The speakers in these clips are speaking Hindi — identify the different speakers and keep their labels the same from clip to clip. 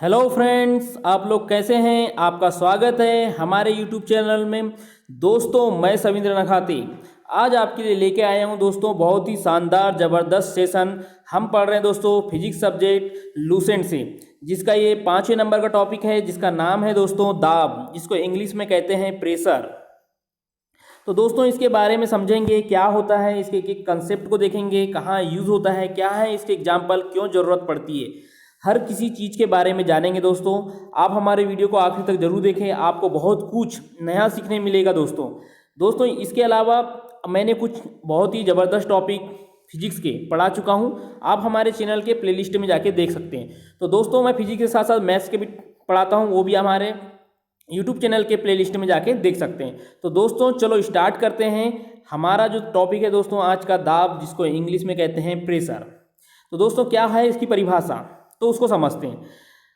Speaker 1: हेलो फ्रेंड्स, आप लोग कैसे हैं। आपका स्वागत है हमारे यूट्यूब चैनल में। दोस्तों, मैं सविंद्र नखाती आज आपके लिए लेके आया हूं दोस्तों बहुत ही शानदार ज़बरदस्त सेशन। हम पढ़ रहे हैं दोस्तों फिजिक्स सब्जेक्ट लूसेंट से, जिसका ये 5वें नंबर का टॉपिक है, जिसका नाम है दोस्तों दाब, जिसको इंग्लिश में कहते हैं प्रेशर। तो दोस्तों इसके बारे में समझेंगे क्या होता है, इसके एक कंसेप्ट को देखेंगे, कहाँ यूज़ होता है, क्या है इसके एग्जाम्पल, क्यों ज़रूरत पड़ती है, हर किसी चीज़ के बारे में जानेंगे दोस्तों। आप हमारे वीडियो को आखिर तक जरूर देखें, आपको बहुत कुछ नया सीखने मिलेगा दोस्तों। इसके अलावा मैंने कुछ बहुत ही ज़बरदस्त टॉपिक फिजिक्स के पढ़ा चुका हूँ, आप हमारे चैनल के प्लेलिस्ट में जाके देख सकते हैं। तो दोस्तों मैं फिजिक्स के साथ साथ मैथ्स के भी पढ़ाता हूँ, वो भी हमारे यूट्यूब चैनल के प्लेलिस्ट में जाके देख सकते हैं। तो दोस्तों चलो स्टार्ट करते हैं। हमारा जो टॉपिक है दोस्तों आज का दाब, जिसको इंग्लिश में कहते हैं प्रेशर। तो दोस्तों क्या है इसकी परिभाषा, तो उसको समझते हैं।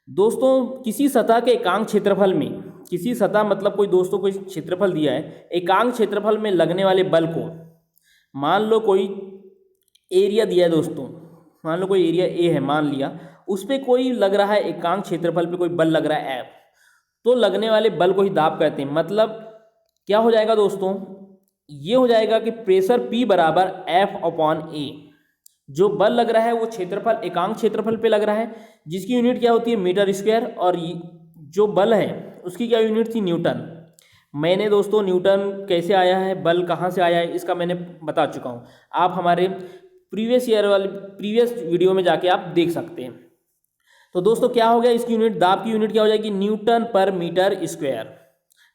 Speaker 1: दोस्तों किसी सतह के एकांक क्षेत्रफल में, किसी सतह मतलब कोई दोस्तों कोई क्षेत्रफल दिया है, एकांक क्षेत्रफल में लगने वाले बल को, मान लो कोई एरिया दिया है दोस्तों, मान लो कोई एरिया ए है मान लिया, उस पर कोई लग रहा है एकांक क्षेत्रफल पे कोई बल लग रहा है एफ, तो लगने वाले बल को ही दाब कहते हैं। मतलब क्या हो जाएगा दोस्तों, ये हो जाएगा कि प्रेशर P बराबर F/A। जो बल लग रहा है वो क्षेत्रफल एकांक क्षेत्रफल पे लग रहा है, जिसकी यूनिट क्या होती है मीटर स्क्वायर, और जो बल है उसकी क्या यूनिट थी न्यूटन। मैंने दोस्तों न्यूटन कैसे आया है, बल कहाँ से आया है, इसका मैंने बता चुका हूँ। आप हमारे प्रीवियस वीडियो में जाके आप देख सकते हैं। तो दोस्तों क्या हो गया, इसकी यूनिट दाब की यूनिट क्या हो जाएगी न्यूटन पर मीटर स्क्वायर।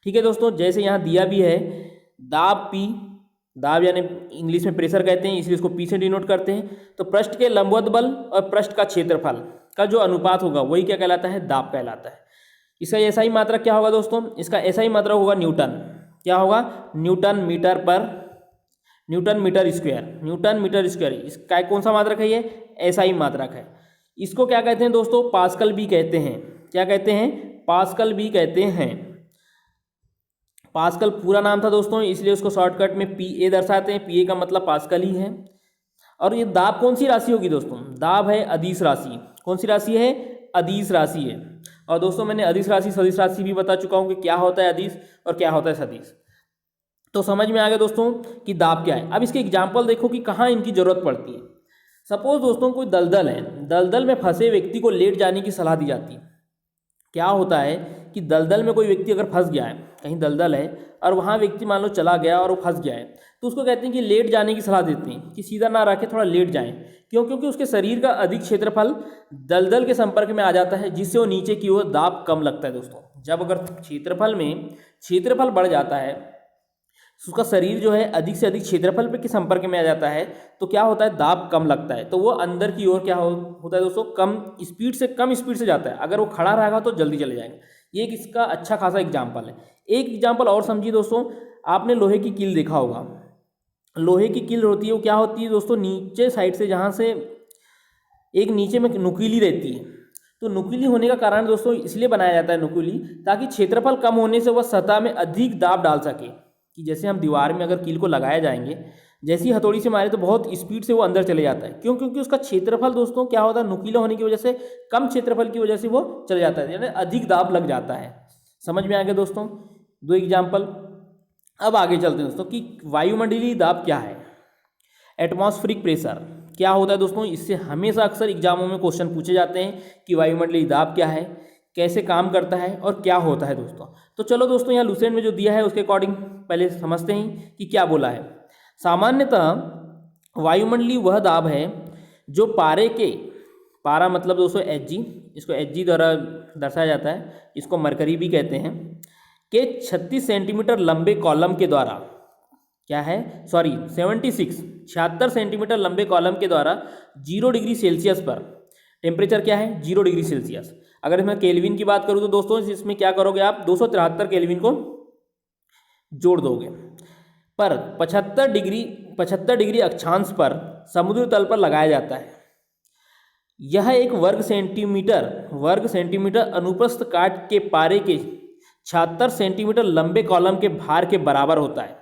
Speaker 1: ठीक है दोस्तों, जैसे यहाँ दिया भी है दाब P, दाब यानी इंग्लिश में प्रेशर कहते हैं, इसलिए इसको P से डिनोट करते हैं। तो पृष्ठ के लंबवत बल और पृष्ठ का क्षेत्रफल का जो अनुपात होगा वही क्या कहलाता है, दाब कहलाता है। इसका ऐसा ही मात्रक क्या होगा दोस्तों, इसका ऐसा ही मात्रक होगा न्यूटन। क्या होगा, न्यूटन मीटर स्क्वायर। इसका कौन सा मात्रक है, ये ऐसा ही मात्रक है। इसको क्या कहते हैं दोस्तों, पास्कल भी कहते हैं। क्या कहते हैं, पास्कल भी कहते हैं। पास्कल पूरा नाम था दोस्तों, इसलिए उसको शॉर्टकट में PA दर्शाते हैं। PA का मतलब पास्कल ही है। और ये दाब कौन सी राशि होगी दोस्तों, दाब है अदिश राशि। कौन सी राशि है, अदिश राशि है। और दोस्तों मैंने अदिश राशि सदिश राशि भी बता चुका हूँ कि क्या होता है अदिश और क्या होता है सदिश। तो समझ में आ गया दोस्तों कि दाब क्या है। अब इसके एग्जाम्पल देखो कि कहाँ इनकी जरूरत पड़ती है। सपोज दोस्तों कोई दलदल है, दलदल में फंसे व्यक्ति को लेट जाने की सलाह दी जाती है। क्या होता है कि दलदल में कोई व्यक्ति अगर फंस गया है, कहीं दलदल है और वहाँ व्यक्ति मान लो चला गया और वो फंस गया है, तो उसको कहते हैं कि लेट जाने की सलाह देते हैं कि सीधा ना रखे, थोड़ा लेट जाएं। क्यों, क्योंकि उसके शरीर का अधिक क्षेत्रफल दलदल के संपर्क में आ जाता है, जिससे वो नीचे की ओर दाब कम लगता है दोस्तों। जब अगर क्षेत्रफल बढ़ जाता है, उसका शरीर जो है अधिक से अधिक क्षेत्रफल पे के संपर्क में आ जाता है, तो क्या होता है, दाब कम लगता है। तो वो अंदर की ओर क्या होता है दोस्तों, कम स्पीड से जाता है। अगर वो खड़ा रहेगा तो जल्दी चले जाएंगे। ये एक इसका अच्छा खासा एग्जाम्पल है। एक एग्जाम्पल और समझिए दोस्तों, आपने लोहे की कील देखा होगा। लोहे की कील होती है, वो क्या होती है दोस्तों, नीचे साइड से जहाँ से एक नीचे में नुकीली रहती है। तो नुकीली होने का कारण दोस्तों इसलिए बनाया जाता है नुकीली, ताकि क्षेत्रफल कम होने से वह सतह में अधिक दाब डाल सके। कि जैसे हम दीवार में अगर कील को लगाया जाएंगे, जैसी हथौड़ी से मारे तो बहुत स्पीड से वो अंदर चले जाता है। क्यों, क्योंकि उसका क्षेत्रफल दोस्तों क्या होता है, नुकीला होने की वजह से, कम क्षेत्रफल की वजह से वो चले जाता है, यानी अधिक दाब लग जाता है। समझ में आ गया दोस्तों, दो एग्जाम्पल। अब आगे चलते हैं दोस्तों कि वायुमंडलीय दाब क्या है। एटमॉस्फेरिक प्रेशर क्या होता है दोस्तों, इससे हमेशा अक्सर एग्जामों में क्वेश्चन पूछे जाते हैं कि वायुमंडलीय दाब क्या है, कैसे काम करता है और क्या होता है दोस्तों। तो चलो दोस्तों यहाँ लूसेंट में जो दिया है उसके अकॉर्डिंग पहले समझते हैं कि क्या बोला है। सामान्यतः वायुमंडलीय वह दाब है जो पारा मतलब दोस्तों Hg, इसको Hg द्वारा दर्शाया जाता है, इसको मरकरी भी कहते हैं, के 36 सेंटीमीटर लंबे कॉलम के द्वारा, क्या है 76 सेंटीमीटर लंबे कॉलम के द्वारा 0 डिग्री सेल्सियस पर, टेम्परेचर क्या है 0 डिग्री सेल्सियस। अगर मैं केल्विन की बात करूँ तो दोस्तों इसमें क्या करोगे आप, 273 केल्विन को जोड़ दोगे, पर 75 डिग्री अक्षांश पर समुद्र तल पर लगाया जाता है। यह एक वर्ग सेंटीमीटर अनुप्रस्थ काट के पारे के 76 सेंटीमीटर लंबे कॉलम के भार के बराबर होता है।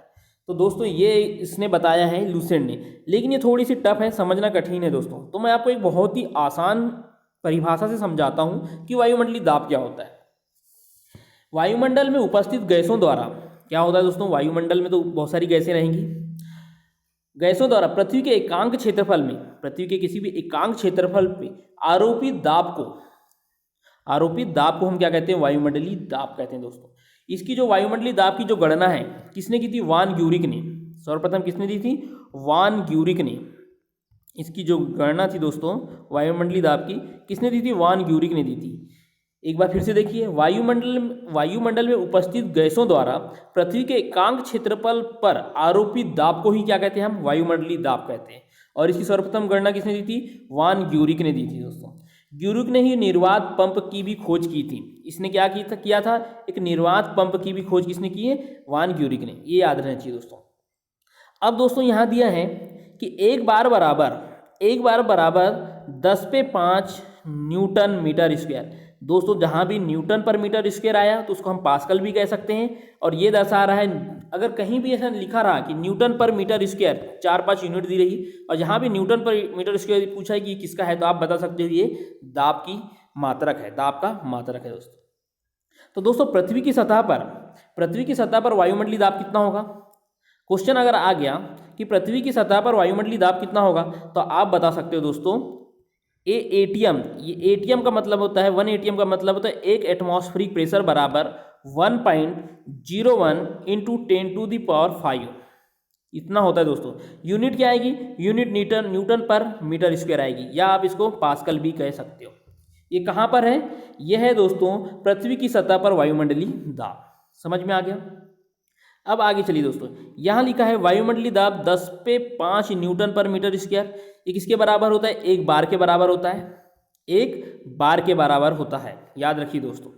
Speaker 1: तो दोस्तों ये इसने बताया है लूसेंट ने, लेकिन ये थोड़ी सी टफ है, समझना कठिन है दोस्तों। तो मैं आपको एक बहुत ही आसान परिभाषा से समझाता हूँ कि वायुमंडलीय दाब क्या होता है। वायुमंडल में उपस्थित गैसों द्वारा क्या होता है दोस्तों, वायुमंडल में तो बहुत सारी गैसें रहेंगी। गैसों द्वारा पृथ्वी के एकांक क्षेत्रफल में, पृथ्वी के किसी भी एकांक क्षेत्रफल पे आरोपित दाब को हम क्या कहते हैं, वायुमंडलीय दाब कहते हैं दोस्तों। इसकी जो वायुमंडलीय दाब की जो गणना है किसने की थी, वान ग्यूरिक ने। सर्वप्रथम किसने दी थी, वान ग्यूरिक ने। इसकी जो गणना थी दोस्तों वायुमंडलीय दाब की, किसने दी थी, वान ग्यूरिक ने दी थी। एक बार फिर से देखिए, वायुमंडल में उपस्थित गैसों द्वारा पृथ्वी के एकांक क्षेत्रफल पर आरोपित दाब को ही क्या कहते हैं, हम वायुमंडलीय दाब कहते हैं। और इसकी सर्वप्रथम गणना किसने दी थी, वान ग्यूरिक ने दी थी दोस्तों। ग्यूरिक ने ही निर्वात पंप की भी खोज की थी। इसने क्या किया था, एक निर्वात पंप की भी खोज किसने की है, वान ग्यूरिक ने। ये याद रहना चाहिए दोस्तों। अब दोस्तों यहाँ दिया है कि एक बार बराबर 10⁵ न्यूटन मीटर स्क्वायर। दोस्तों जहाँ भी न्यूटन पर मीटर स्क्वायर आया तो उसको हम पास्कल भी कह सकते हैं। और ये दर्शा रहा है, अगर कहीं भी ऐसा लिखा रहा कि न्यूटन पर मीटर स्क्वायर 4-5 यूनिट दी रही, और जहाँ भी न्यूटन पर मीटर स्क्वायर पूछा है कि किसका है, तो आप बता सकते हो ये दाब की मात्रक है, दाब का मात्रक है दोस्तों। तो दोस्तों पृथ्वी की सतह पर वायुमंडलीय दाब कितना होगा। क्वेश्चन अगर आ गया कि पृथ्वी की सतह पर वायुमंडलीय दाब कितना होगा, तो आप बता सकते हो दोस्तों एटीएम। ये एटीएम का मतलब होता है, 1 एटीएम का मतलब होता है 1 एटमॉस्फेरिक प्रेशर बराबर 1.01 × 10⁵ इतना होता है दोस्तों। यूनिट क्या आएगी, यूनिट न्यूटन पर मीटर स्क्वायर आएगी, या आप इसको पास्कल भी कह सकते हो। ये कहाँ पर है, यह है दोस्तों पृथ्वी की सतह पर वायुमंडलीय दाब। समझ में आ गया। अब आगे चलिए दोस्तों, यहाँ लिखा है वायुमंडलीय दाब 10⁵ न्यूटन पर मीटर स्क्वायर। ये किसके बराबर होता है, एक बार के बराबर होता है, एक बार के बराबर होता है। याद रखिए दोस्तों,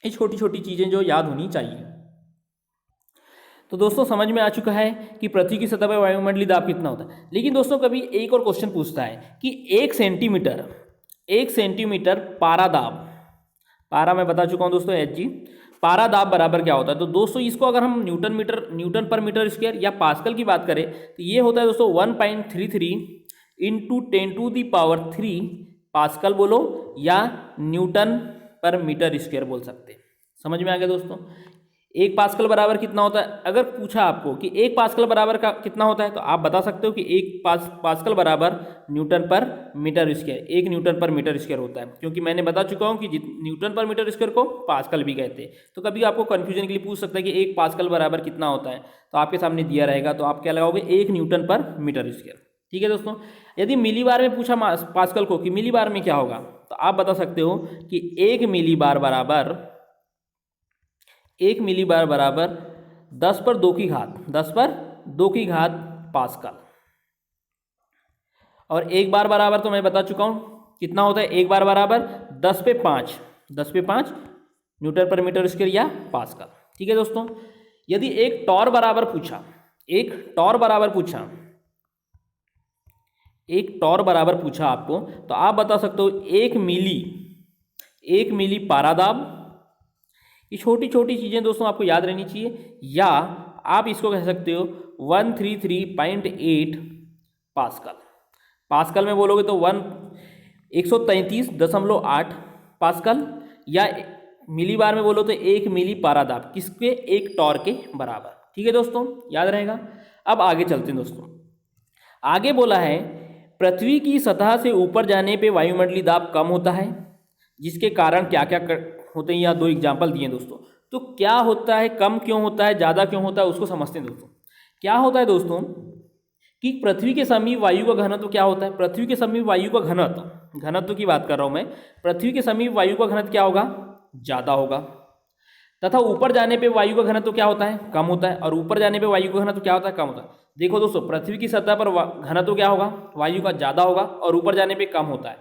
Speaker 1: ये छोटी छोटी चीज़ें जो याद होनी चाहिए। तो दोस्तों समझ में आ चुका है कि पृथ्वी की सतह पर वायुमंडलीय दाब कितना होता है। लेकिन दोस्तों कभी एक और क्वेश्चन पूछता है कि 1 सेंटीमीटर पारा दाब, पारा मैं बता चुका हूँ दोस्तों Hg, पारा दाब बराबर क्या होता है। तो दोस्तों इसको अगर हम न्यूटन पर मीटर स्क्वायर या पास्कल की बात करें तो ये होता है दोस्तों 1.33 × 10⁻³ पास्कल बोलो या न्यूटन पर मीटर स्क्वायर बोल सकते हैं। समझ में आ गया दोस्तों। 1 पास्कल बराबर कितना होता है, अगर पूछा आपको कि 1 पास्कल बराबर का कितना होता है, तो आप बता सकते हो कि 1 पास्कल बराबर न्यूटन पर मीटर स्क्वायर, 1 न्यूटन पर मीटर स्क्वायर होता है। क्योंकि मैंने बता चुका हूँ कि न्यूटन पर मीटर स्क्वायर को पास्कल भी कहते हैं। तो कभी आपको कन्फ्यूजन के लिए पूछ सकता है कि 1 पास्कल बराबर कितना होता है, तो आपके सामने दिया रहेगा, तो आप क्या लगाओगे, 1 न्यूटन पर मीटर स्क्वायर। ठीक है दोस्तों। यदि मिलीबार में पूछा पास्कल को कि मिलीबार में क्या होगा, तो आप बता सकते हो कि 1 मिलीबार बराबर 10⁻² पास्कल। और 1 बार बराबर तो मैं बता चुका हूँ कितना होता है, 1 बार बराबर 10⁵ न्यूटन पर मीटर स्क्वायर या पास्कल। ठीक है दोस्तों। यदि एक टॉर बराबर पूछा आपको, तो आप बता सकते हो 1 मिली पारा दाब। ये छोटी छोटी चीज़ें दोस्तों आपको याद रहनी चाहिए, या आप इसको कह सकते हो 133.8 पास्कल। पास्कल में बोलोगे तो 133.8 पास्कल, या मिलीबार में बोलो तो 1 मिली पारा दाब, किसके, एक टॉर के बराबर। ठीक है दोस्तों, याद रहेगा। अब आगे चलते हैं दोस्तों। आगे बोला है पृथ्वी की सतह से ऊपर जाने पे वायुमंडलीय दाब कम होता है, जिसके कारण क्या क्या होते हैं, या 2 एग्जाम्पल दिए दोस्तों। तो क्या होता है, कम क्यों होता है, ज़्यादा क्यों होता है, उसको समझते हैं दोस्तों। क्या होता है दोस्तों कि पृथ्वी के समीप वायु का घनत्व क्या होता है, पृथ्वी के समीप वायु का घनत्व की बात कर रहा हूँ मैं। पृथ्वी के समीप वायु का घनत्व क्या होगा, ज़्यादा होगा, तथा ऊपर जाने पे वायु का घनत्व क्या होता है, कम होता है। और ऊपर जाने पे वायु का घनत्व क्या होता है, कम होता है। देखो दोस्तों, पृथ्वी की सतह पर घनत्व क्या होगा, वायु का ज़्यादा होगा, और ऊपर जाने पे कम होता है।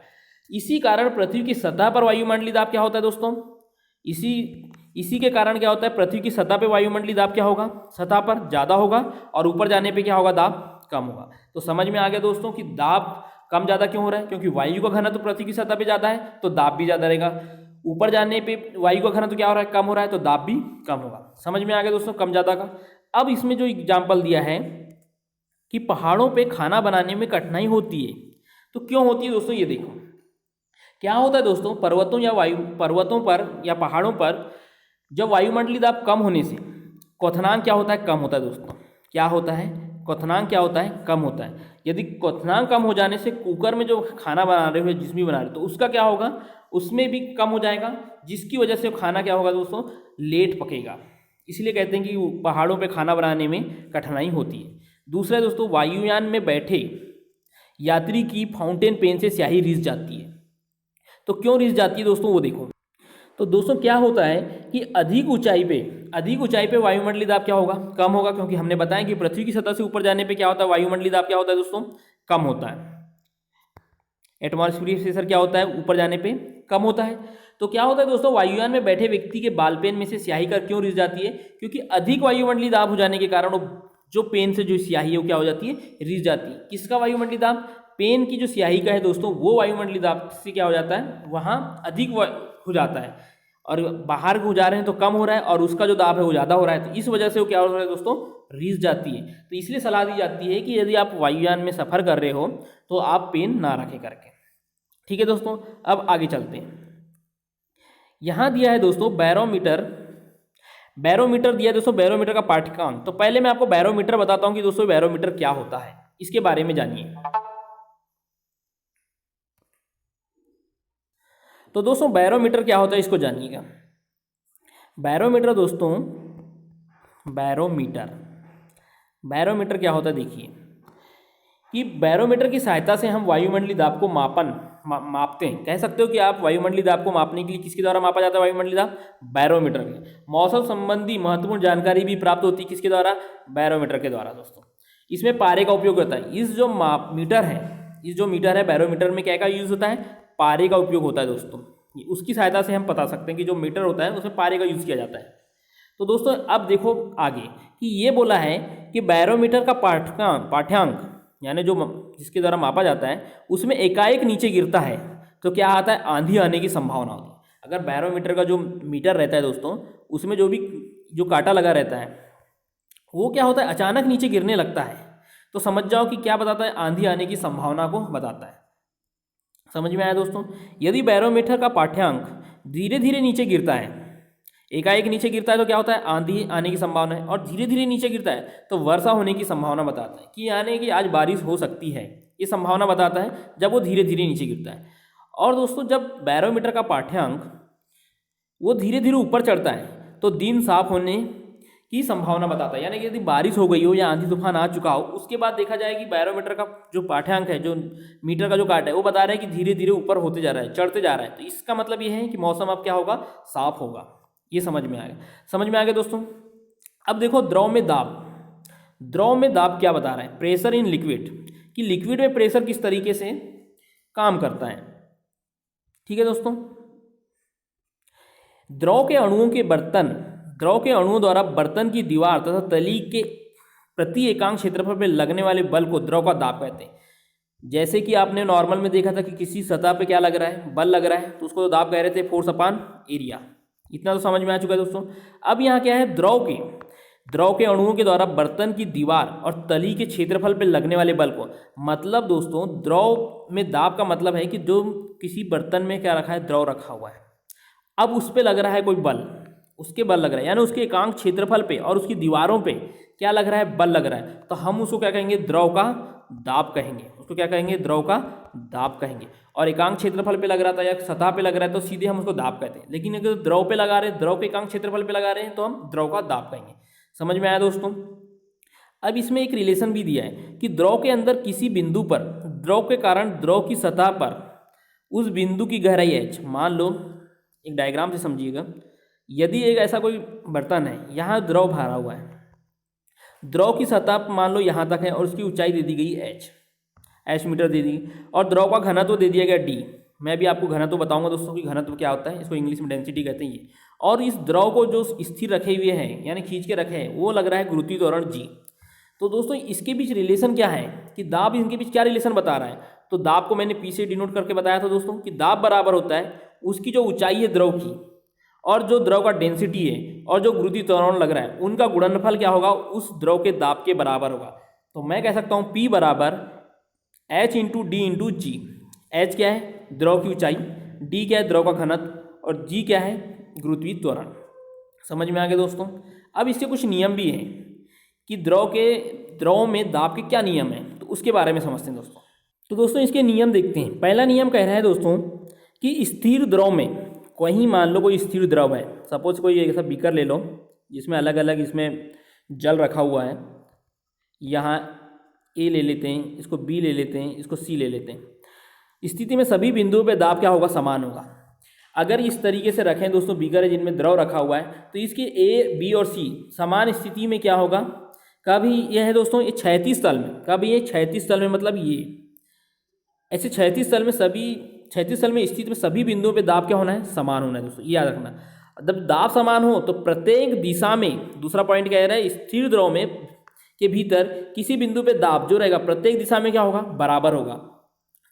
Speaker 1: इसी कारण पृथ्वी की सतह पर वायुमंडलीय दाब क्या होता है दोस्तों, इसी के कारण क्या होता है, पृथ्वी की सतह पे वायुमंडलीय दाब क्या होगा, सतह पर ज़्यादा होगा, और ऊपर जाने पे क्या होगा, दाब कम होगा। तो समझ में आ गया दोस्तों कि दाब कम ज़्यादा क्यों हो रहा है, क्योंकि वायु का घनत्व पृथ्वी की सतह पे ज़्यादा है तो दाब भी ज़्यादा रहेगा। ऊपर जाने पे वायु का घनत्व क्या हो रहा है, कम हो रहा है, तो दाब भी कम होगा। समझ में आ गया दोस्तों कम ज़्यादा का। अब इसमें जो एग्जाम्पल दिया है कि पहाड़ों पे खाना बनाने में कठिनाई होती है, तो क्यों होती है दोस्तों, ये देखो क्या होता है दोस्तों, पर्वतों पर या पहाड़ों पर जब वायुमंडलीय दाब कम होने से क्वथनांक क्या होता है, कम होता है दोस्तों। क्या होता है, क्वथनांक क्या होता है, कम होता है। यदि क्वथनांक कम हो जाने से कुकर में जो खाना बना रहे हो, जिस भी बना रहे हो, तो उसका क्या होगा, उसमें भी कम हो जाएगा, जिसकी वजह से खाना क्या होगा दोस्तों, लेट पकेगा। इसलिए कहते हैं कि पहाड़ों पे खाना बनाने में कठिनाई होती है। दूसरा दोस्तों, वायुयान में बैठे यात्री की फाउंटेन पेन से स्याही रिस जाती है। तो क्यों रिस जाती है दोस्तों, वो देखो। तो दोस्तों क्या होता है कि अधिक ऊंचाई पे वायुमंडलीय दाब क्या होगा, कम होगा, क्योंकि हमने बताया कि पृथ्वी की सतह से ऊपर जाने पे क्या होता है, वायुमंडलीय दाब क्या होता है दोस्तों, कम होता है। एटमॉस्फेरिक प्रेशर क्या होता है, ऊपर जाने पे कम होता है। तो क्या होता है दोस्तों, वायुयान में बैठे व्यक्ति के बाल पेन में से स्याही कर क्यों रिस जाती है, क्योंकि अधिक वायुमंडलीय दाब हो जाने के कारण जो पेन से जो स्याही है वो क्या हो जाती है, रिस जाती है। किसका वायुमंडलीय दाब, पेन की जो स्याही का है दोस्तों, वो वायुमंडलीय दाब से क्या हो जाता है, वहाँ अधिक हो जाता है, और बाहर को जा रहे हैं तो कम हो रहा है, और उसका जो दाब है वो ज़्यादा हो रहा है। तो इस वजह से वो क्या हो रहा है दोस्तों, रिस जाती है। तो इसलिए सलाह दी जाती है कि यदि आप वायुयान में सफ़र कर रहे हो तो आप पेन ना रखें करके। ठीक है दोस्तों, अब आगे चलते हैं। यहाँ दिया है दोस्तों बैरोमीटर दिया है दोस्तों, बैरोमीटर का पाठ्यांक। तो पहले मैं आपको बैरोमीटर बताता हूँ कि दोस्तों बैरोमीटर क्या होता है, इसके बारे में जानिए। तो दोस्तों बैरोमीटर क्या होता है, इसको जानिएगा। बैरोमीटर दोस्तों, बैरोमीटर क्या होता है, देखिए कि बैरोमीटर की सहायता से हम वायुमंडलीय दाब को मापते हैं। कह सकते हो कि आप वायुमंडलीय दाब को मापने के लिए किसके द्वारा मापा जाता है, वायुमंडलीय दाब, बैरोमीटर के। मौसम संबंधी महत्वपूर्ण जानकारी भी प्राप्त होती है किसके द्वारा, बैरोमीटर के द्वारा दोस्तों। इसमें पारे का उपयोग होता है। इस जो मीटर है बैरोमीटर में क्या का यूज होता है, पारे का उपयोग होता है दोस्तों। उसकी सहायता से हम बता सकते हैं कि जो मीटर होता है उसमें पारे का यूज किया जाता है। तो दोस्तों अब देखो आगे कि ये बोला है कि बैरोमीटर का पाठ्यांक यानी जो जिसके द्वारा मापा जाता है उसमें एकाएक नीचे गिरता है तो क्या आता है, आंधी आने की संभावना होती है। अगर बैरोमीटर का जो मीटर रहता है दोस्तों, उसमें जो कांटा लगा रहता है वो क्या होता है, अचानक नीचे गिरने लगता है, तो समझ जाओ कि क्या बताता है, आंधी आने की संभावना को बताता है। समझ में आया दोस्तों। यदि बैरोमीटर का पाठ्यांक धीरे धीरे नीचे गिरता है, एकाएक नीचे गिरता है तो क्या होता है, आंधी आने की संभावना है, और धीरे धीरे नीचे गिरता है तो वर्षा होने की संभावना बताता है कि यानी कि आज बारिश हो सकती है, ये संभावना बताता है जब वो धीरे धीरे नीचे गिरता है। और दोस्तों जब बैरोमीटर का पाठ्यांक वो धीरे धीरे ऊपर चढ़ता है तो दिन साफ होने की संभावना बताता है, यानी कि यदि बारिश हो गई हो या आंधी तूफान आ चुका हो, उसके बाद देखा जाए कि बैरोमीटर का जो पाठ्यांक है, जो मीटर का जो काट है, वो बता रहा है कि धीरे धीरे ऊपर होते जा रहा है, चढ़ते जा रहा है। तो इसका मतलब ये है कि मौसम अब क्या होगा, साफ होगा। ये समझ में आ गया दोस्तों। अब देखो द्रव में दाब क्या बता रहा है, प्रेशर इन लिक्विड, कि लिक्विड में प्रेशर किस तरीके से काम करता है। ठीक है दोस्तों, द्रव के अणुओं द्वारा बर्तन की दीवार तथा तली के प्रति एकांक क्षेत्रफल पर लगने वाले बल को द्रव का दाब कहते हैं। जैसे कि आपने नॉर्मल में देखा था कि किसी सतह पे क्या लग रहा है, बल लग रहा है, तो उसको दाब कह रहे थे फोर्स अपॉन एरिया। इतना तो समझ में आ चुका है दोस्तों। अब यहाँ क्या है, द्रव के अणुओं के द्वारा बर्तन की दीवार और तली के क्षेत्रफल पर लगने वाले बल को, मतलब दोस्तों द्रव में दाब का मतलब है कि जो किसी बर्तन में क्या रखा है, द्रव रखा हुआ है, अब उस पर लग रहा है कोई बल, उसके बल लग रहा है, यानी उसके एकांक क्षेत्रफल पे और उसकी दीवारों पे क्या लग रहा है, बल लग रहा है, तो हम उसको क्या कहेंगे, द्रव का दाब कहेंगे। उसको क्या कहेंगे, द्रव का दाब कहेंगे। और एकांक क्षेत्रफल पे लग रहा था या सतह पे लग रहा है तो सीधे हम उसको दाब कहते हैं। लेकिन अगर द्रव पे लगा रहे हैं, द्रव के एकांक क्षेत्रफल पे लगा रहे हैं, तो हम द्रव का दाब कहेंगे। समझ में आया दोस्तों। अब इसमें एक रिलेशन भी दिया है कि द्रव के अंदर किसी बिंदु पर द्रव के कारण द्रव की सतह पर उस बिंदु की गहराई h, मान लो एक डायग्राम से समझिएगा, यदि एक ऐसा कोई बर्तन है, यहाँ द्रव भरा हुआ है, द्रव की सतह मान लो यहाँ तक है और उसकी ऊंचाई दे दी गई h मीटर दे दी, और द्रव का घनत्व दे दिया गया d। मैं भी आपको घनत्व बताऊंगा दोस्तों कि घनत्व क्या होता है, इसको इंग्लिश में डेंसिटी कहते हैं ये। और इस द्रव को जो स्थिर रखे हुए हैं यानी खींच के रखे हैं, वो लग रहा है गुरुत्वीय त्वरण g। तो दोस्तों इसके बीच रिलेशन क्या है कि दाब, इनके बीच क्या रिलेशन बता रहा है, तो दाब को मैंने पी से डिनोट करके बताया था दोस्तों कि दाब बराबर होता है उसकी जो ऊंचाई है द्रव की और जो द्रव का डेंसिटी है और जो गुरुत्वीय त्वरण लग रहा है, उनका गुणनफल क्या होगा, उस द्रव के दाब के बराबर होगा। तो मैं कह सकता हूँ P बराबर H इंटू डी इंटू जी। H क्या है, द्रव की ऊंचाई, डी क्या है, द्रव का घनत्व, और जी क्या है, गुरुत्वीय त्वरण। समझ में आ गया दोस्तों। अब इसके कुछ नियम भी हैं कि द्रव में दाब के क्या नियम हैं, तो उसके बारे में समझते हैं दोस्तों। तो दोस्तों इसके नियम देखते हैं। पहला नियम कह रहा है दोस्तों कि स्थिर द्रव में, कहीं मान लो कोई स्थिर द्रव है, सपोज कोई ऐसा बीकर ले लो जिसमें अलग अलग इसमें जल रखा हुआ है, यहाँ ए ले लेते हैं, इसको बी ले लेते हैं, इसको सी ले लेते हैं। स्थिति में सभी बिंदुओं पे दाब क्या होगा, समान होगा। अगर इस तरीके से रखें दोस्तों बीकर है जिनमें द्रव रखा हुआ है, तो इसके ए बी और सी समान स्थिति में क्या होगा, कभी यह है दोस्तों ये क्षैतिज तल में, कभी ये क्षैतिज तल में, मतलब ये ऐसे क्षैतिज तल में स्थित में सभी बिंदुओं पे दाब क्या होना है, समान होना है दोस्तों, ये याद रखना। जब दाब समान हो तो प्रत्येक दिशा में, दूसरा पॉइंट कह रहा है स्थिर द्रव में के भीतर किसी बिंदु पे दाब जो रहेगा प्रत्येक दिशा में क्या होगा, बराबर होगा।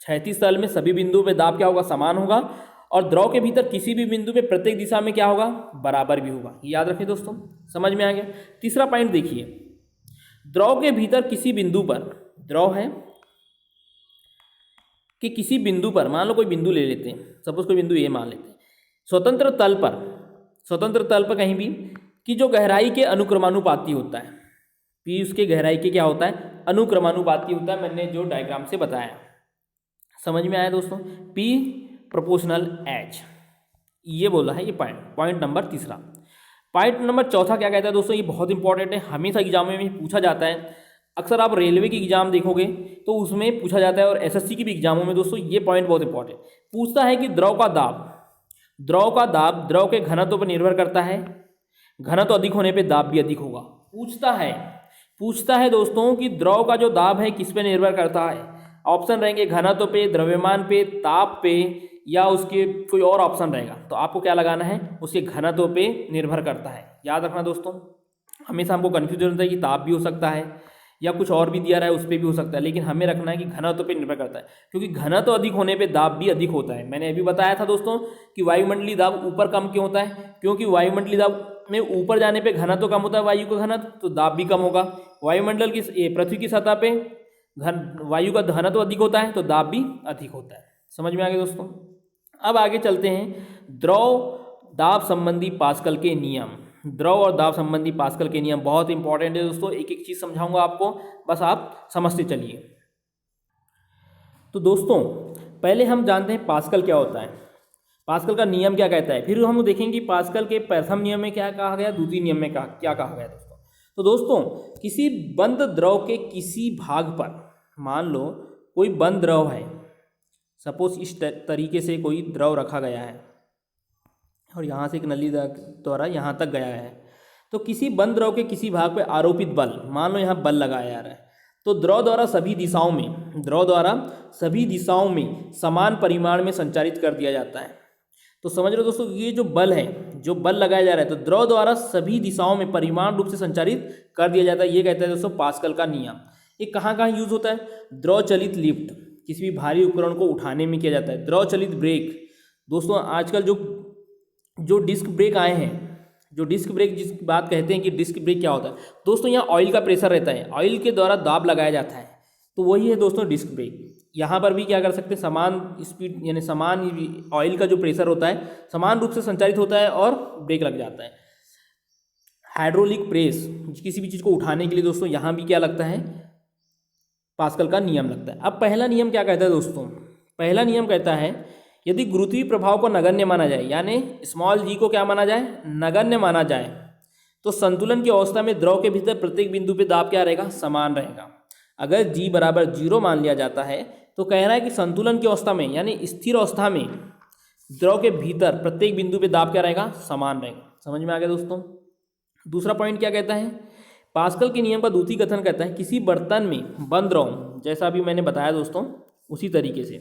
Speaker 1: क्षैतिज तल में सभी बिंदुओं पे दाब क्या होगा, समान होगा, और द्रव के भीतर किसी भी बिंदु पे प्रत्येक दिशा में क्या होगा, बराबर भी होगा। ये याद रखिए दोस्तों, समझ में आ गया। तीसरा पॉइंट देखिए, द्रव के भीतर किसी बिंदु पर, द्रव है कि किसी बिंदु पर, मान लो कोई बिंदु ले लेते हैं, सपोज कोई बिंदु ए मान लेते हैं, स्वतंत्र तल पर कहीं भी कि जो गहराई के अनुक्रमानुपाती होता है, पी उसके गहराई के क्या होता है, अनुक्रमानुपाती होता है। मैंने जो डायग्राम से बताया, समझ में आया दोस्तों, P प्रोपोर्शनल H, ये बोला है ये पॉइंट नंबर तीसरा। पॉइंट नंबर चौथा क्या कहता है दोस्तों, ये बहुत इंपॉर्टेंट है, हमेशा एग्जाम में पूछा जाता है। अक्सर आप रेलवे की एग्जाम देखोगे तो उसमें पूछा जाता है, और एसएससी की भी एग्जामों में दोस्तों ये पॉइंट बहुत इंपॉर्टेंट पूछता है कि द्रव का दाब द्रव के घनत्व पर निर्भर करता है, घनत्व अधिक होने पे दाब भी अधिक होगा। पूछता है दोस्तों कि द्रव का जो दाब है किस पे निर्भर करता है। ऑप्शन रहेंगे घनत्व पे, द्रव्यमान पे, ताप पे, या उसके कोई और ऑप्शन रहेगा, तो आपको क्या लगाना है, उसके घनत्व पे निर्भर करता है। याद रखना दोस्तों, हमेशा हमको कन्फ्यूजन होता है कि ताप भी हो सकता है या कुछ और भी दिया रहा है उस पर भी हो सकता है, लेकिन हमें रखना है कि घनत्व पे निर्भर करता है, क्योंकि घनत्व अधिक होने पे दाब भी अधिक होता है। मैंने अभी बताया था दोस्तों कि वायुमंडलीय दाब ऊपर कम क्यों होता है, क्योंकि वायुमंडलीय दाब में ऊपर जाने पे घनत्व कम होता है, वायु का घनत्व, तो दाब भी कम होगा। वायुमंडल की पृथ्वी की सतह पे वायु का घनत्व अधिक होता है, तो दाब भी अधिक होता है। समझ में आ गया दोस्तों। अब आगे चलते हैं, द्रव दाब संबंधी पास्कल के नियम। द्रव और दाब संबंधी पास्कल के नियम बहुत इंपॉर्टेंट है दोस्तों, एक एक चीज समझाऊंगा आपको, बस आप समझते चलिए। तो दोस्तों पहले हम जानते हैं पास्कल क्या होता है, पास्कल का नियम क्या कहता है, फिर हम देखेंगे पास्कल के प्रथम नियम में क्या कहा गया, द्वितीय नियम में क्या कहा गया दोस्तों। तो दोस्तों किसी बंद द्रव के किसी भाग पर, मान लो कोई बंद द्रव है, सपोज इस तरीके से कोई द्रव रखा गया है और यहाँ से एक नली द्वारा यहाँ तक गया है, तो किसी बंद द्रव के किसी भाग पर आरोपित बल, मान लो यहाँ बल लगाया जा रहा है, तो द्रव द्वारा सभी दिशाओं में समान परिमाण में संचारित कर दिया जाता है। तो समझ लो दोस्तों, ये जो बल है, जो बल लगाया जा रहा है, तो द्रव द्वारा सभी दिशाओं में परिमाण रूप से संचारित कर दिया जाता है। ये कहता है दोस्तों पास्कल का नियम। ये कहाँ कहाँ यूज होता है, द्रव चलित लिफ्ट, किसी भी भारी उपकरण को उठाने में किया जाता है। द्रव चलित ब्रेक, दोस्तों आजकल जो डिस्क ब्रेक आए हैं, जो डिस्क ब्रेक जिसकी बात कहते हैं कि डिस्क ब्रेक क्या होता है दोस्तों, यहाँ ऑयल का प्रेशर रहता है, ऑयल के द्वारा दाब लगाया जाता है, तो वही है दोस्तों डिस्क ब्रेक। यहाँ पर भी क्या कर सकते हैं, समान स्पीड यानी समान ऑयल का जो प्रेशर होता है समान रूप से संचारित होता है और ब्रेक लग जाता है। हाइड्रोलिक प्रेस, किसी भी चीज़ को उठाने के लिए दोस्तों यहाँ भी क्या लगता है, पास्कल का नियम लगता है। अब पहला नियम क्या कहता है दोस्तों, पहला नियम कहता है यदि गुरुत्वीय प्रभाव को नगण्य माना जाए, यानी स्मॉल जी को क्या माना जाए, नगण्य माना जाए, तो संतुलन की अवस्था में द्रव के भीतर प्रत्येक बिंदु पे दाब क्या रहेगा, समान रहेगा। अगर जी बराबर 0 मान लिया जाता है तो कह रहा है कि संतुलन की अवस्था में यानी स्थिर अवस्था में द्रव के भीतर प्रत्येक बिंदु पे दाब क्या रहेगा, समान रहेगा। समझ में आ गया दोस्तों। दूसरा पॉइंट क्या कहता है, पास्कल के नियम का द्वितीय कथन कहता है किसी बर्तन में बंद द्रव, जैसा अभी मैंने बताया दोस्तों उसी तरीके से,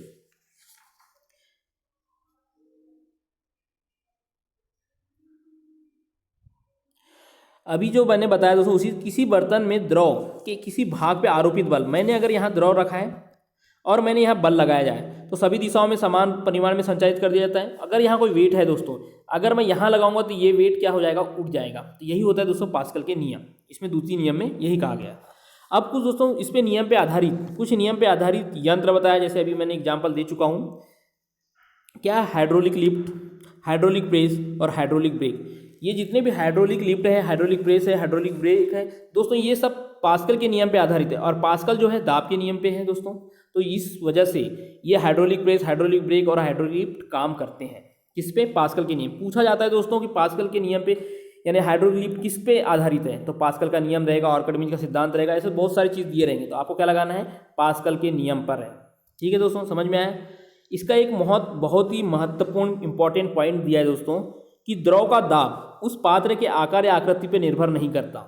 Speaker 1: अभी जो मैंने बताया दोस्तों उसी, किसी बर्तन में द्रव के किसी भाग पे आरोपित बल, मैंने अगर यहाँ द्रव रखा है और मैंने यहाँ बल लगाया जाए तो सभी दिशाओं में समान परिमाण में संचारित कर दिया जाता है। अगर यहाँ कोई वेट है दोस्तों, अगर मैं यहाँ लगाऊंगा तो ये वेट क्या हो जाएगा, उठ जाएगा। तो यही होता है दोस्तों पास्कल के नियम, इसमें द्वितीय नियम में यही कहा गया। अब कुछ दोस्तों इस पे नियम पे आधारित, कुछ नियम पे आधारित यंत्र बताया, जैसे अभी मैंने एग्जाम्पल दे चुका हूँ क्या, हाइड्रोलिक लिफ्ट, हाइड्रोलिक प्रेस और हाइड्रोलिक ब्रेक। ये जितने भी हाइड्रोलिक लिफ्ट है, हाइड्रोलिक प्रेस है, हाइड्रोलिक ब्रेक है दोस्तों, ये सब पास्कल के नियम पे आधारित है। और पास्कल जो है दाब के नियम पे है दोस्तों। तो इस वजह से ये हाइड्रोलिक प्रेस, हाइड्रोलिक ब्रेक और हाइड्रोलिक लिफ्ट काम करते हैं किस पे, पास्कल के नियम। पूछा जाता है दोस्तों कि पास्कल के नियम पे यानी हाइड्रोलिक लिफ्ट किस पे आधारित है, तो पास्कल का नियम रहेगा, आर्किमिडीज का सिद्धांत रहेगा, ऐसे बहुत सारी चीज़ दिए रहेंगे। तो आपको क्या लगाना है, पास्कल के नियम पर है। ठीक है दोस्तों, समझ में आया। इसका एक बहुत ही महत्वपूर्ण इंपॉर्टेंट पॉइंट दिया है दोस्तों कि द्रव का दाब उस पात्र के आकार या आकृति पर निर्भर नहीं करता।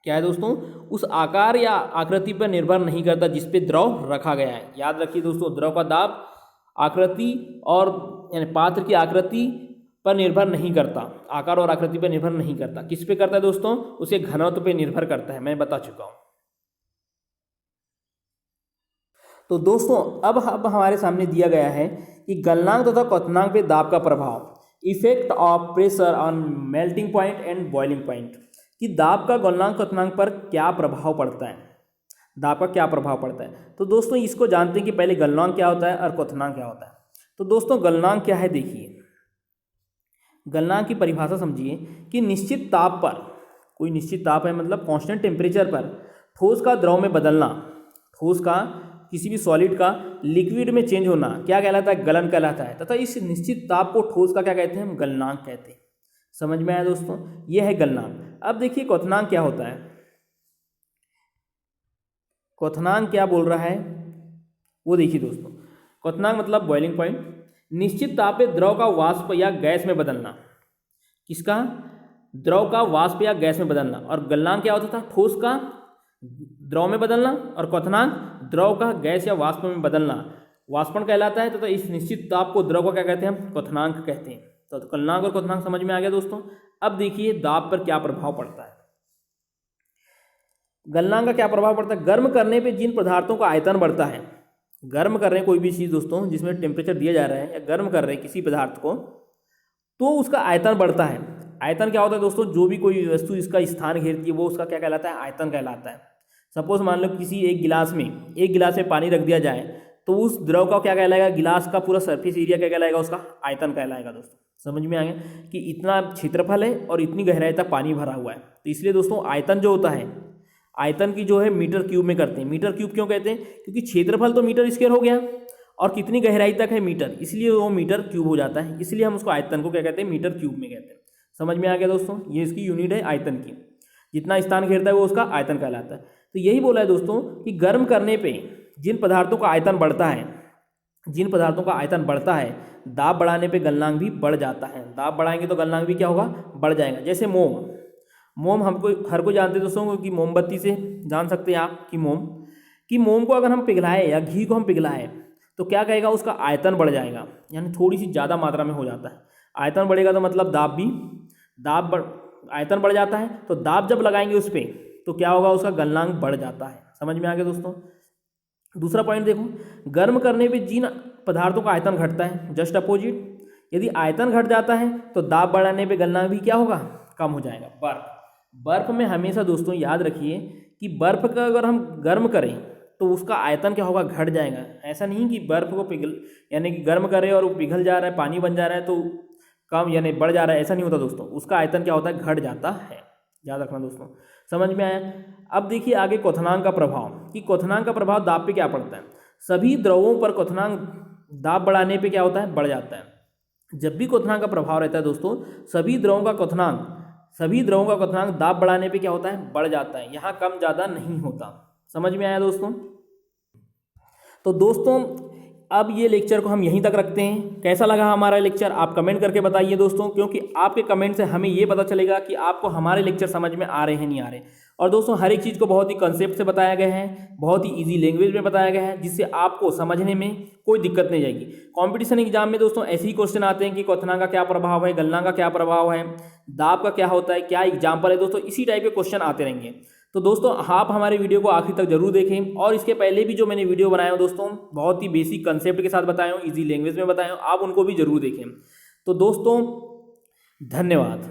Speaker 1: क्या है दोस्तों, उस आकार या आकृति पर निर्भर नहीं करता जिस पे द्रव रखा गया है। याद रखिए दोस्तों, द्रव का दाब आकृति और यानी पात्र की आकृति पर निर्भर नहीं करता, आकार और आकृति पर निर्भर नहीं करता। किस पे करता है दोस्तों, उसे घनत्व पे निर्भर करता है, मैं बता चुका हूं। तो दोस्तों अब हमारे सामने दिया गया है कि गलनांक तथा क्वथनांक पे दाब का प्रभाव, effect of pressure on melting point and boiling point, कि दाब का गलनांक क्वथनांक पर क्या प्रभाव पड़ता है, दाब का क्या प्रभाव पड़ता है। तो दोस्तों इसको जानते हैं कि पहले गलनांक क्या होता है और क्वथनांक क्या होता है। तो दोस्तों गलनांक क्या है, देखिए गलनांक की परिभाषा समझिए कि निश्चित ताप पर, कोई निश्चित ताप है मतलब कांस्टेंट टेम्परेचर पर ठोस का द्रव में बदलना, ठोस का किसी भी सॉलिड का लिक्विड में चेंज होना क्या कहलाता है, गलन कहलाता है। तथा इस निश्चित ताप को ठोस का क्या कहते हैं, हम गलनांक कहते हैं। समझ में आया दोस्तों, यह है गलनांक। अब देखिए क्वथनांक क्या होता है, क्वथनांक क्या बोल रहा है वो देखिए दोस्तों। क्वथनांक मतलब बॉइलिंग पॉइंट, निश्चित ताप पे द्रव का वाष्प या गैस में बदलना, किसका, द्रव का वाष्प या गैस में बदलना। और गलनांक क्या होता था, ठोस का द्रव में बदलना, और क्वथनांक द्रव का गैस या वाष्प में बदलना वाष्पन कहलाता है। तो इस निश्चित ताप को द्रव का क्या कहते हैं, हम क्वथनांक कहते हैं। तो गलनांक और क्वथनांक समझ में आ गया दोस्तों। अब देखिए दाब पर क्या प्रभाव पड़ता है। गलनांक का क्या प्रभाव पड़ता है, गर्म करने पे जिन पदार्थों का आयतन बढ़ता है, गर्म कर रहे हैं कोई भी चीज़ दोस्तों जिसमें टेम्परेचर दिया जा रहा है या गर्म कर रहे हैं किसी पदार्थ को, तो उसका आयतन बढ़ता है। आयतन क्या होता है दोस्तों, जो भी कोई वस्तु इसका स्थान घेरती है वो उसका क्या कहलाता है, आयतन कहलाता है। सपोज मान लो किसी एक गिलास में पानी रख दिया जाए तो उस द्रव का क्या कहलाएगा, गिलास का पूरा सरफेस एरिया क्या कहलाएगा, उसका आयतन कहलाएगा दोस्तों। समझ में आ गया कि इतना क्षेत्रफल है और इतनी गहराई तक पानी भरा हुआ है। तो इसलिए दोस्तों आयतन जो होता है, आयतन की जो है मीटर क्यूब में करते हैं। मीटर क्यूब क्यों कहते हैं, क्योंकि क्षेत्रफल तो मीटर स्क्वायर हो गया और कितनी गहराई तक है मीटर, इसलिए वो मीटर क्यूब हो जाता है। इसलिए हम उसको आयतन को क्या कहते हैं, मीटर क्यूब में कहते हैं। समझ में आ गया दोस्तों, ये इसकी यूनिट है आयतन की, जितना स्थान घेरता है वो उसका आयतन कहलाता है। तो यही बोला है दोस्तों कि गर्म करने पे जिन पदार्थों का आयतन बढ़ता है, जिन पदार्थों का आयतन बढ़ता है, दाब बढ़ाने पे गलनांक भी बढ़ जाता है। दाब बढ़ाएंगे तो गलनांक भी क्या होगा, बढ़ जाएगा। जैसे मोम हमको हर कोई जानते हैं दोस्तों कि मोमबत्ती से जान सकते हैं आप कि मोम को अगर हम पिघलाएं या घी को हम पिघलाएं तो क्या कहेगा, उसका आयतन बढ़ जाएगा, यानी थोड़ी सी ज़्यादा मात्रा में हो जाता है। आयतन बढ़ेगा तो मतलब आयतन बढ़ जाता है। तो दाब जब लगाएंगे उस पर तो क्या होगा, उसका गलनांक बढ़ जाता है। समझ में आ गया दोस्तों। दूसरा पॉइंट देखो, गर्म करने पे जिन पदार्थों का आयतन घटता है, जस्ट अपोजिट, यदि आयतन घट जाता है तो दाब बढ़ाने पे गलनांक भी क्या होगा, कम हो जाएगा। बर्फ में हमेशा दोस्तों याद रखिए कि बर्फ का अगर हम गर्म करें तो उसका आयतन क्या होगा, घट जाएगा। ऐसा नहीं कि बर्फ को यानी कि गर्म करें और वो पिघल जा रहा है, पानी बन जा रहा है तो कम यानी बढ़ जा रहा है, ऐसा नहीं होता दोस्तों। उसका आयतन क्या होता है, घट जाता है। याद रखना दोस्तों। समझ में आया। अब देखिए आगे क्वथनांक का प्रभाव, कि क्वथनांक का प्रभाव दाब पे क्या पड़ता है। सभी द्रवों पर क्वथनांक दाब बढ़ाने पे क्या होता है, बढ़ जाता है। जब भी क्वथनांक का प्रभाव रहता है दोस्तों, सभी द्रवों का क्वथनांक दाब बढ़ाने पे क्या होता है, बढ़ जाता है। यहाँ कम ज़्यादा नहीं होता। समझ में आया दोस्तों। तो दोस्तों अब ये लेक्चर को हम यहीं तक रखते हैं। कैसा लगा हमारा लेक्चर आप कमेंट करके बताइए दोस्तों, क्योंकि आपके कमेंट से हमें ये पता चलेगा कि आपको हमारे लेक्चर समझ में आ रहे हैं नहीं आ रहे। और दोस्तों हर एक चीज़ को बहुत ही कंसेप्ट से बताया गया है, बहुत ही इजी लैंग्वेज में बताया गया है, जिससे आपको समझने में कोई दिक्कत नहीं जाएगी। कॉम्पिटिशन एग्जाम में दोस्तों ऐसे ही क्वेश्चन आते हैं कि क्वथनांक का क्या प्रभाव है, गलनांक का क्या प्रभाव है, दाब का क्या होता है, क्या एग्जाम्पल है दोस्तों, इसी टाइप के क्वेश्चन आते रहेंगे। तो दोस्तों आप हमारे वीडियो को आखिर तक जरूर देखें। और इसके पहले भी जो मैंने वीडियो बनाया हो दोस्तों, बहुत ही बेसिक कंसेप्ट के साथ बताया हूँ, इजी लैंग्वेज में बताया हूँ, आप उनको भी जरूर देखें। तो दोस्तों धन्यवाद।